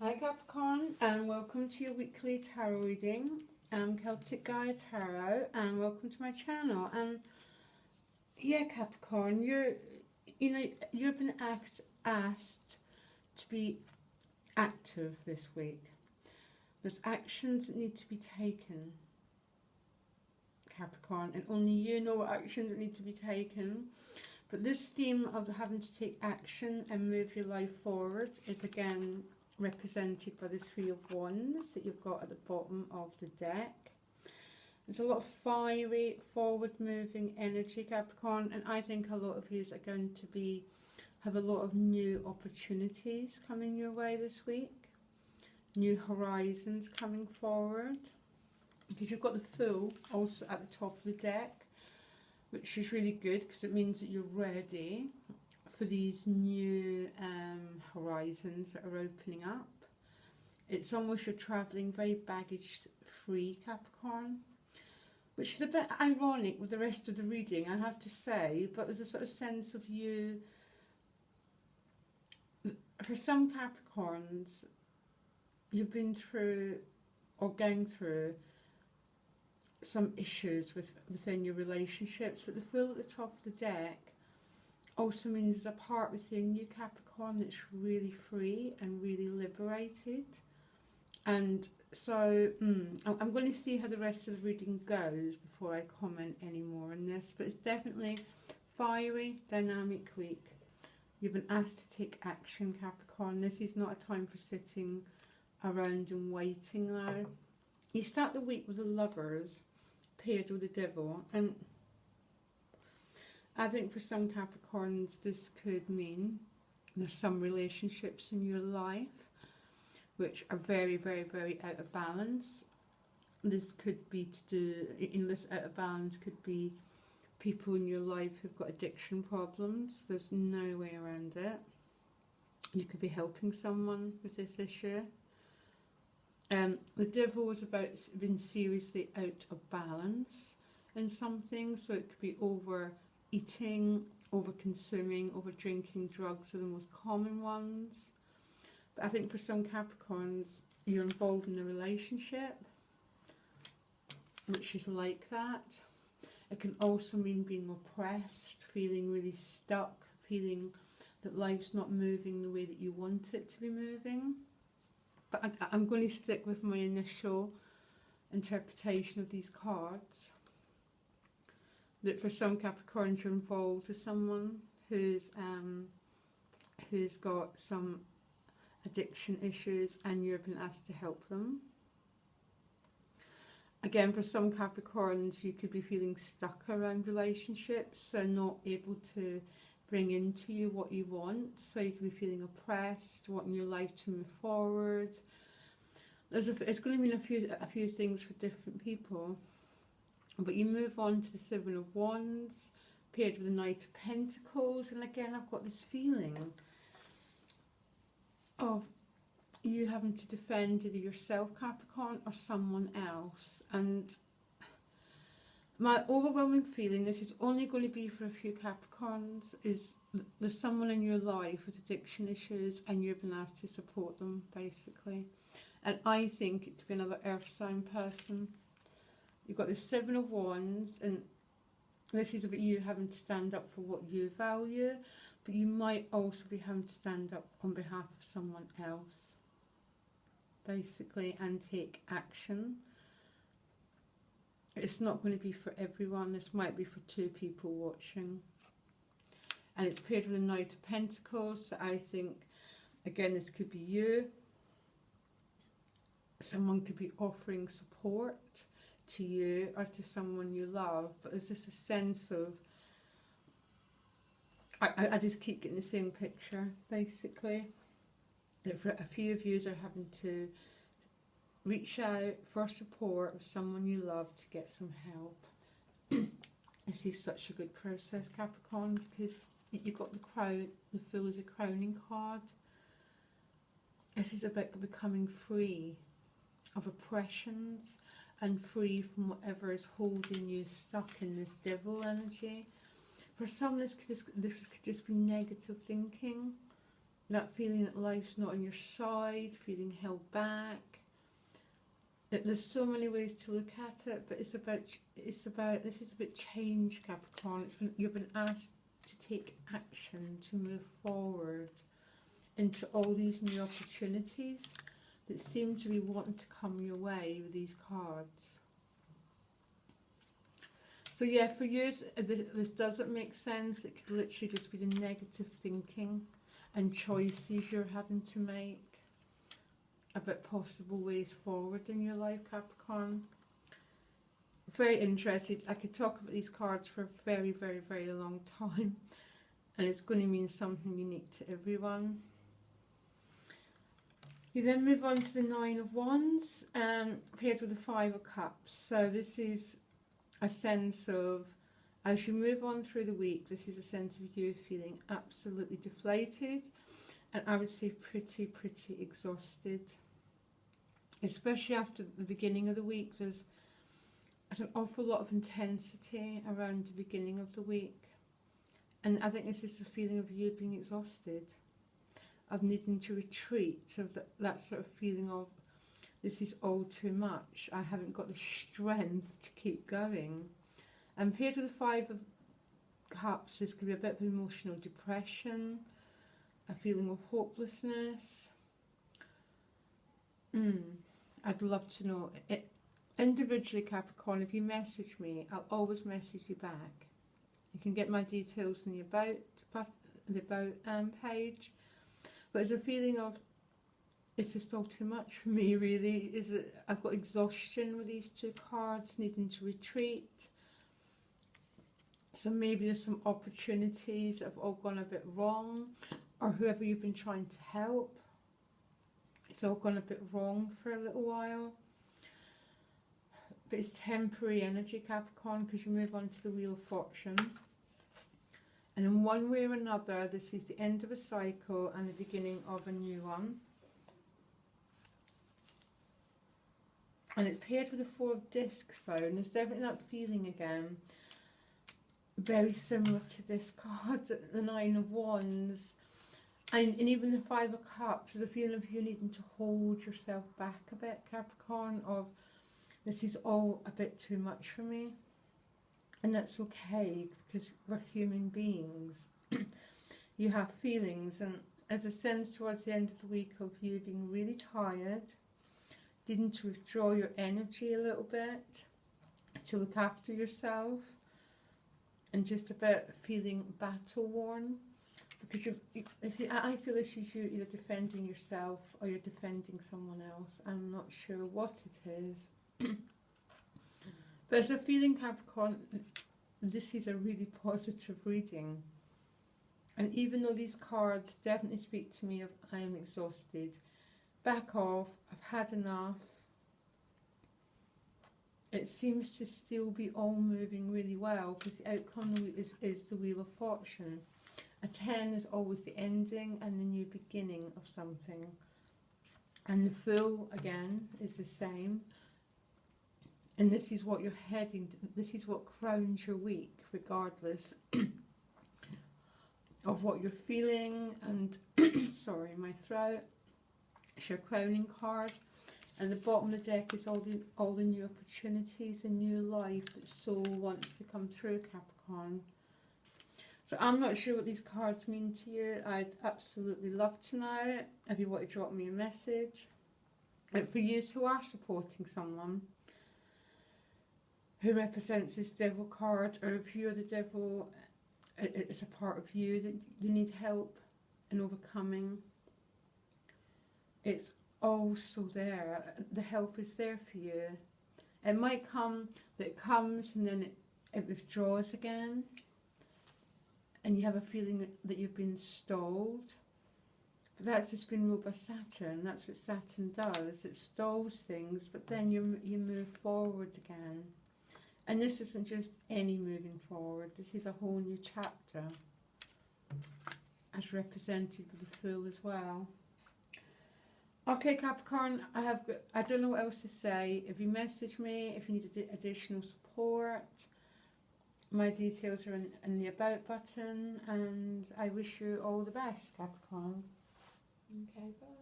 Hi Capricorn, and welcome to your weekly tarot reading. I'm Celtic Gaia Tarot, and welcome to my channel. And yeah, Capricorn, you've been asked to be active this week. There's actions that need to be taken, Capricorn, and only you know what actions that need to be taken. But this theme of having to take action and move your life forward is again represented by the Three of Wands that you've got at the bottom of the deck. There's a lot of fiery, forward-moving energy, Capricorn, and I think a lot of you are going to have a lot of new opportunities coming your way this week, new horizons coming forward, because you've got the Fool also at the top of the deck, which is really good because it means that you're ready for these new horizons that are opening up. It's almost you're travelling very baggage free, Capricorn, which is a bit ironic with the rest of the reading, I have to say, but there's a sort of sense of you, for some Capricorns, you've been through or going through some issues within your relationships, but the Fool at the top of the deck also means there's a part within you, Capricorn, that's really free and really liberated. And so I'm going to see how the rest of the reading goes before I comment any more on this, but it's definitely fiery, dynamic week. You've been asked to take action, Capricorn. This is not a time for sitting around and waiting now. You start the week with the Lovers paired with the Devil, and I think for some Capricorns this could mean there's some relationships in your life which are very, very, very out of balance. This could be to do, in this out of balance could be people in your life who've got addiction problems. There's no way around it. You could be helping someone with this issue. The Devil was about being seriously out of balance in something, so it could be overeating, over consuming, over drinking. Drugs are the most common ones. But I think for some Capricorns, you're involved in a relationship which is like that. It can also mean being oppressed, feeling really stuck, feeling that life's not moving the way that you want it to be moving. But I'm going to stick with my initial interpretation of these cards. That for some Capricorns you're involved with someone who's got some addiction issues and you've been asked to help them. Again, for some Capricorns you could be feeling stuck around relationships, so not able to bring into you what you want, so you could be feeling oppressed, wanting your life to move forward. It's going to mean a few things for different people. But you move on to the Seven of Wands, paired with the Knight of Pentacles, and again I've got this feeling of you having to defend either yourself, Capricorn, or someone else. And my overwhelming feeling, this is only going to be for a few Capricorns, is there's someone in your life with addiction issues and you've been asked to support them, basically. And I think it could be another earth sign person. You've got the Seven of Wands, and this is about you having to stand up for what you value, but you might also be having to stand up on behalf of someone else, basically, and take action. It's not going to be for everyone. This might be for two people watching. And it's paired with the Knight of Pentacles, so I think, again, this could be you. Someone could be offering support to you or to someone you love, but there's just a sense of, I just keep getting the same picture, basically. That for a few of you are having to reach out for support with someone you love to get some help. This is such a good process, Capricorn, because you've got the crown. The Fool is a crowning card. This is about becoming free of oppressions and free from whatever is holding you stuck in this Devil energy. For some, this could just be negative thinking. that feeling that life's not on your side, feeling held back. There's so many ways to look at it, but this is about change, Capricorn. You've been asked to take action, to move forward into all these new opportunities that seem to be wanting to come your way with these cards. So yeah, for you, this doesn't make sense. It could literally just be the negative thinking and choices you're having to make about possible ways forward in your life, Capricorn. Very interested. I could talk about these cards for a very, very, very long time, and it's going to mean something unique to everyone. You then move on to the Nine of Wands, paired with the Five of Cups. So this is a sense of, as you move on through the week, this is a sense of you feeling absolutely deflated, and I would say pretty exhausted. Especially after the beginning of the week, there's an awful lot of intensity around the beginning of the week. And I think this is the feeling of you being exhausted, of needing to retreat, so that sort of feeling of, this is all too much, I haven't got the strength to keep going. And paired with the Five of Cups, this could be a bit of emotional depression, a feeling of hopelessness. I'd love to know it individually, Capricorn. If you message me, I'll always message you back. You can get my details in the about page. But it's a feeling of, it's just all too much for me, really. I've got exhaustion with these two cards, needing to retreat. So maybe there's some opportunities that have all gone a bit wrong, or whoever you've been trying to help, it's all gone a bit wrong for a little while. But it's temporary energy, Capricorn, because you move on to the Wheel of Fortune. And in one way or another, this is the end of a cycle and the beginning of a new one. And it's paired with the Four of Discs, though, and there's definitely that feeling again, very similar to this card, the Nine of Wands. And even the Five of Cups, there's a feeling of you needing to hold yourself back a bit, Capricorn, of this is all a bit too much for me. And that's okay, because we're human beings. You have feelings, and as a sense towards the end of the week of you being really tired, needing to withdraw your energy a little bit, to look after yourself, and just a bit feeling battle worn. Because I feel this is you either defending yourself or you're defending someone else. I'm not sure what it is. But as a feeling, Capricorn, this is a really positive reading. And even though these cards definitely speak to me of I am exhausted, back off, I've had enough, it seems to still be all moving really well, because the outcome is the Wheel of Fortune. A 10 is always the ending and the new beginning of something. And the Fool, again, is the same. And this is what you're heading to, this is what crowns your week, regardless of what you're feeling. And, sorry, my throat. It's your crowning card. And the bottom of the deck is all the new opportunities and new life that soul wants to come through, Capricorn. So I'm not sure what these cards mean to you. I'd absolutely love to know if you want to drop me a message. And for you who are supporting someone who represents this Devil card, or if you're the Devil, it's a part of you that you need help in overcoming. It's also there. The help is there for you. It might come that it comes and then it withdraws again. And you have a feeling that you've been stalled. But that's just been ruled by Saturn. That's what Saturn does. It stalls things, but then you move forward again. And this isn't just any moving forward. This is a whole new chapter, as represented with the Fool as well. Okay, Capricorn, I don't know what else to say. If you message me, if you need additional support, my details are in the About button, and I wish you all the best, Capricorn. Okay, bye.